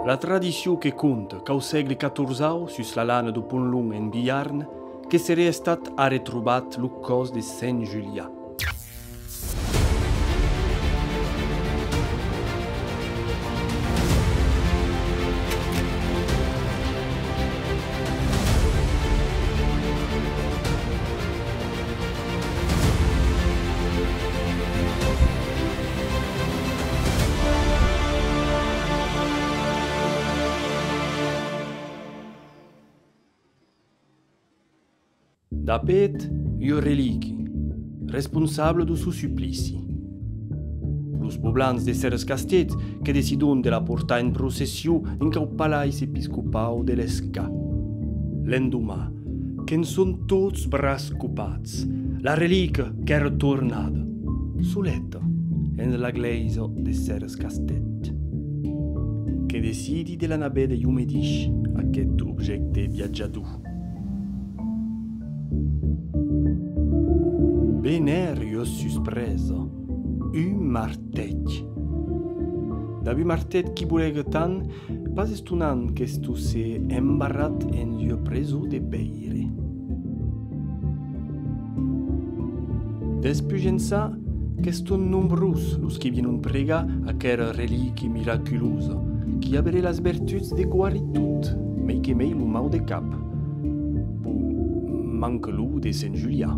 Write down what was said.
La tradició que conta qu'au segle XIV, sus la lana do Ponlon en Biarn, que seria stat a retrobat lo cos de Saint Julià. Dapet, io reliqui, responsable do su supplici. Los poblans de Serres Castets che decidon de la portar in processiu in cau palais episcopau de l'Esca. L'endumà, che son tots bras cupats, la reliquia qu'era tornada, suletta, en la gleisa de Serres Castet. Che decidi de la nabeda iumedisch aquest objecte viaggiador. Benerio suspreso, un martech. Davi martet qui bulega tan, pas estunan che stu se embarrat en io preso de beire. Despugenza, che stun nombrus los qui vienon prega a quera reliqui miraculosa, qui avere las vertuts de guaritut, mei che mei lo mau de cap. Pu manca lu de Saint Julià.